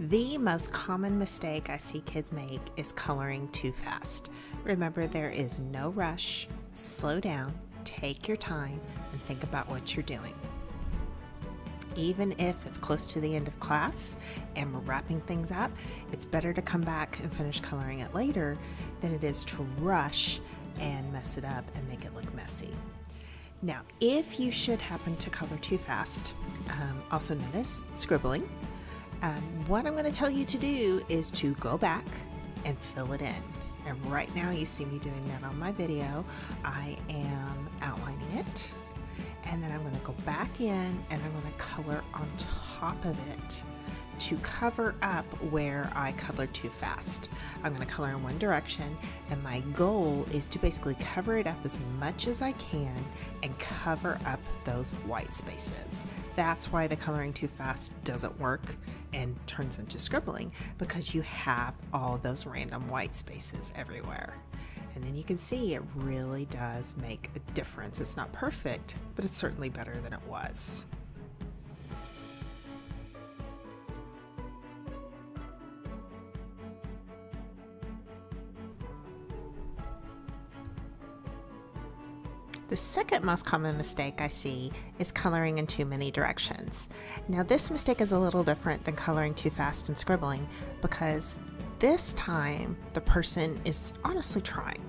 The most common mistake I see kids make is coloring too fast. Remember, there is no rush. Slow down, take your time, and think about what you're doing. Even if it's close to the end of class and we're wrapping things up, it's better to come back and finish coloring it later than it is to rush and mess it up and make it look messy. Now, if you should happen to color too fast, also known as scribbling, what I'm going to tell you to do is to go back and fill it in. And right now you see me doing that on my video. I am outlining it, and then I'm going to go back in and I'm going to color on top of it to cover up where I colored too fast. I'm going to color in one direction, and my goal is to basically cover it up as much as I can and cover up those white spaces. That's why the coloring too fast doesn't work and turns into scribbling, because you have all those random white spaces everywhere. And then you can see it really does make a difference. It's not perfect, but it's certainly better than it was. The second most common mistake I see is coloring in too many directions. Now, this mistake is a little different than coloring too fast and scribbling, because this time the person is honestly trying.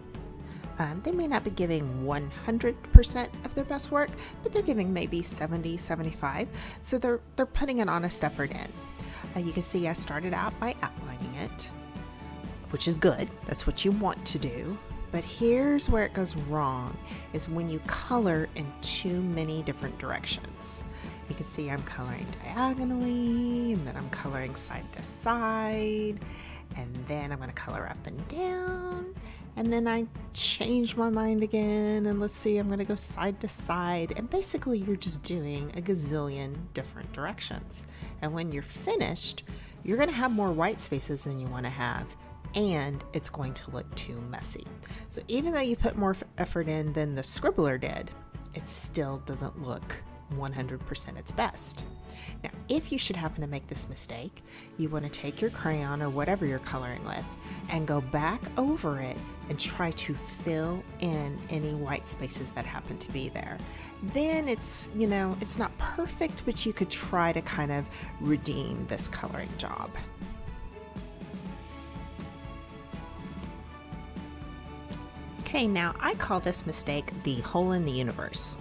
They may not be giving 100% of their best work, but they're giving maybe 70, 75. So they're putting an honest effort in. You can see I started out by outlining it, which is good. That's what you want to do. But here's where it goes wrong, is when you color in too many different directions. You can see I'm coloring diagonally, and then I'm coloring side to side, and then I'm going to color up and down, and then I change my mind again, and let's see, I'm going to go side to side, and basically you're just doing a gazillion different directions. And when you're finished, you're going to have more white spaces than you want to have, and it's going to look too messy. So even though you put more effort in than the scribbler did, it still doesn't look 100% its best. Now, if you should happen to make this mistake, you want to take your crayon or whatever you're coloring with and go back over it and try to fill in any white spaces that happen to be there. Then it's not perfect, but you could try to kind of redeem this coloring job. Okay, now I call this mistake the hole in the universe.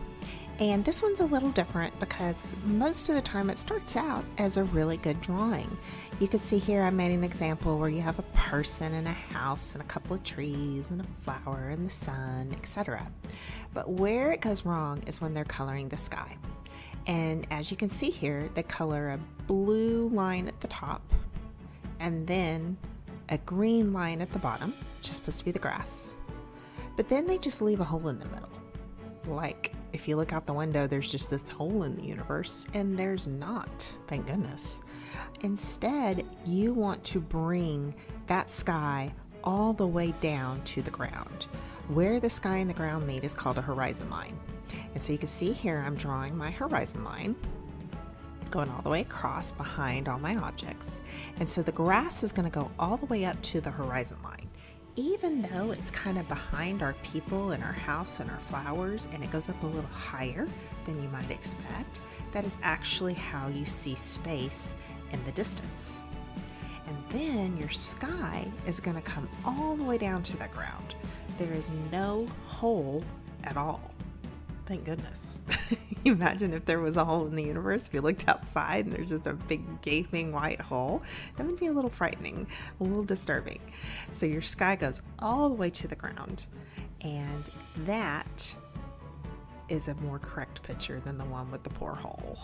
And this one's a little different because most of the time it starts out as a really good drawing. You can see here I made an example where you have a person and a house and a couple of trees and a flower and the sun, etc. But where it goes wrong is when they're coloring the sky. And as you can see here, they color a blue line at the top and then a green line at the bottom, which is supposed to be the grass. But then they just leave a hole in the middle. Like, if you look out the window, there's just this hole in the universe, and there's not, thank goodness. Instead, you want to bring that sky all the way down to the ground. Where the sky and the ground meet is called a horizon line. And so you can see here, I'm drawing my horizon line, going all the way across behind all my objects. And so the grass is going to go all the way up to the horizon line. Even though it's kind of behind our people and our house and our flowers, and it goes up a little higher than you might expect, that is actually how you see space in the distance. And then your sky is going to come all the way down to the ground. There is no hole at all. Thank goodness. Imagine if there was a hole in the universe, if you looked outside and there's just a big gaping white hole. That would be a little frightening, a little disturbing. So your sky goes all the way to the ground, and that is a more correct picture than the one with the poor hole.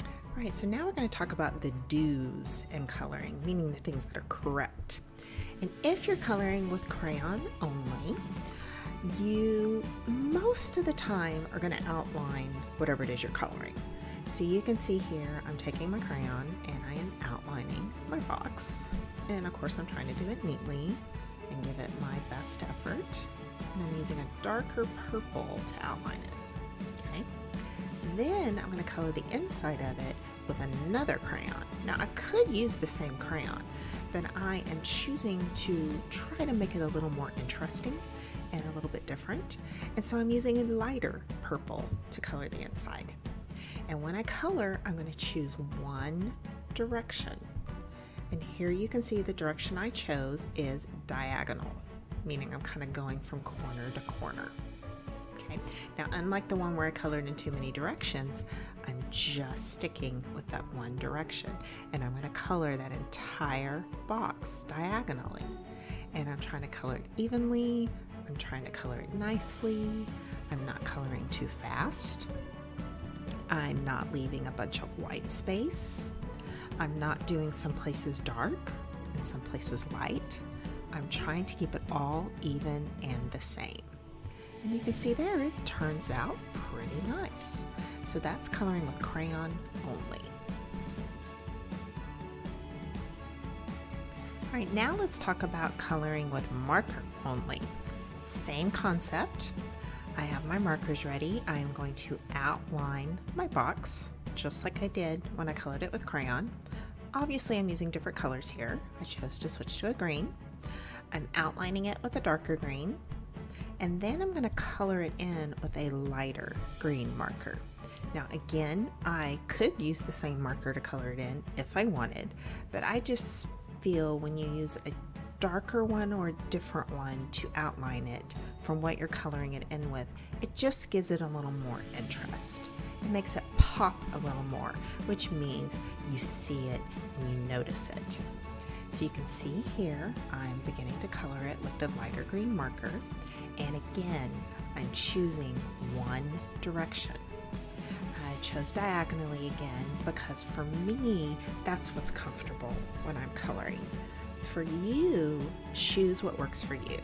All right, so now we're going to talk about the do's in coloring, meaning the things that are correct. And if you're coloring with crayon only, you most of the time are going to outline whatever it is you're coloring. So you can see here I'm taking my crayon and I am outlining my box. And of course I'm trying to do it neatly and give it my best effort. And I'm using a darker purple to outline it. Okay. then I'm going to color the inside of it with another crayon. Now I could use the same crayon, but I am choosing to try to make it a little more interesting and a little bit different. And so I'm using a lighter purple to color the inside. And when I color, I'm going to choose one direction. And here you can see the direction I chose is diagonal, meaning I'm kind of going from corner to corner. Okay. Now, unlike the one where I colored in too many directions, I'm just sticking with that one direction. And I'm going to color that entire box diagonally. And I'm trying to color it evenly. I'm trying to color it nicely. I'm not coloring too fast. I'm not leaving a bunch of white space. I'm not doing some places dark and some places light. I'm trying to keep it all even and the same. And you can see there, it turns out pretty nice. So that's coloring with crayon only. All right, now let's talk about coloring with marker only. Same concept. I have my markers ready. I am going to outline my box just like I did when I colored it with crayon. Obviously, I'm using different colors here. I chose to switch to a green. I'm outlining it with a darker green, and then I'm going to color it in with a lighter green marker. Now again, I could use the same marker to color it in if I wanted, but I just feel when you use a darker one or a different one to outline it from what you're coloring it in with, it just gives it a little more interest. It makes it pop a little more, which means you see it and you notice it. So you can see here, I'm beginning to color it with the lighter green marker. And again, I'm choosing one direction. I chose diagonally again because for me, that's what's comfortable when I'm coloring. For you, choose what works for you.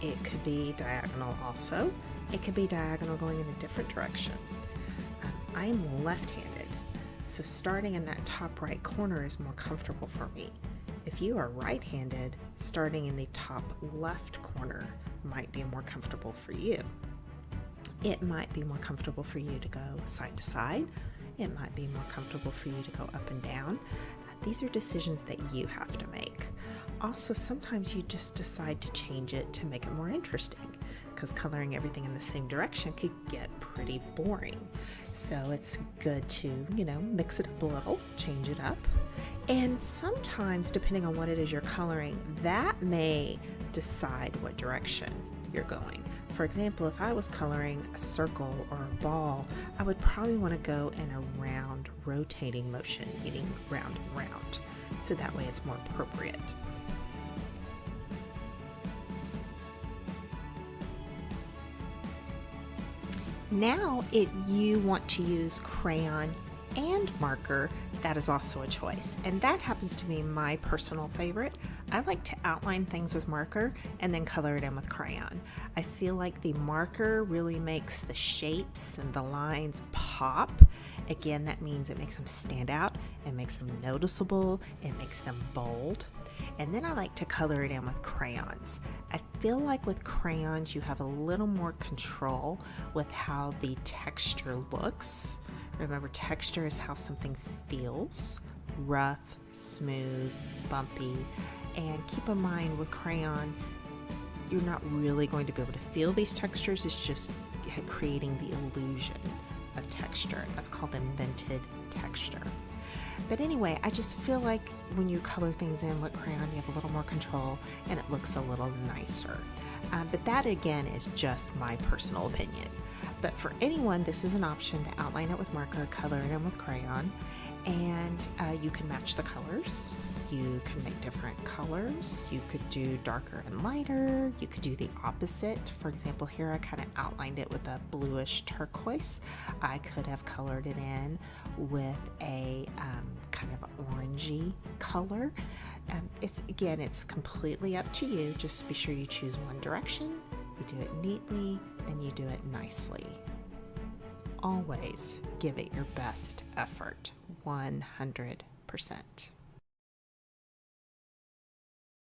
It could be diagonal also. It could be diagonal going in a different direction. I am left-handed, so starting in that top right corner is more comfortable for me. If you are right-handed, starting in the top left corner might be more comfortable for you. It might be more comfortable for you to go side to side. It might be more comfortable for you to go up and down. These are decisions that you have to make. Also, sometimes you just decide to change it to make it more interesting, because coloring everything in the same direction could get pretty boring. So it's good to, mix it up a little, change it up. And sometimes, depending on what it is you're coloring, that may decide what direction you're going. For example, if I was coloring a circle or a ball, I would probably want to go in a round rotating motion, meaning round and round. So that way it's more appropriate. Now, if you want to use crayon and marker, that is also a choice. And that happens to be my personal favorite. I like to outline things with marker and then color it in with crayon. I feel like the marker really makes the shapes and the lines pop. Again, that means it makes them stand out, it makes them noticeable, it makes them bold. And then I like to color it in with crayons. I feel like with crayons you have a little more control with how the texture looks. Remember, texture is how something feels: rough, smooth, bumpy. And keep in mind, with crayon, you're not really going to be able to feel these textures. It's just creating the illusion of texture. That's called invented texture. But anyway, I just feel like when you color things in with crayon, you have a little more control and it looks a little nicer. But that, again, is just my personal opinion. But for anyone, this is an option to outline it with marker, color it in with crayon, and you can match the colors. You can make different colors. You could do darker and lighter. You could do the opposite. For example, here I kind of outlined it with a bluish turquoise. I could have colored it in with a kind of orangey color. It's completely up to you. Just be sure you choose one direction, you do it neatly, and you do it nicely. Always give it your best effort, 100%.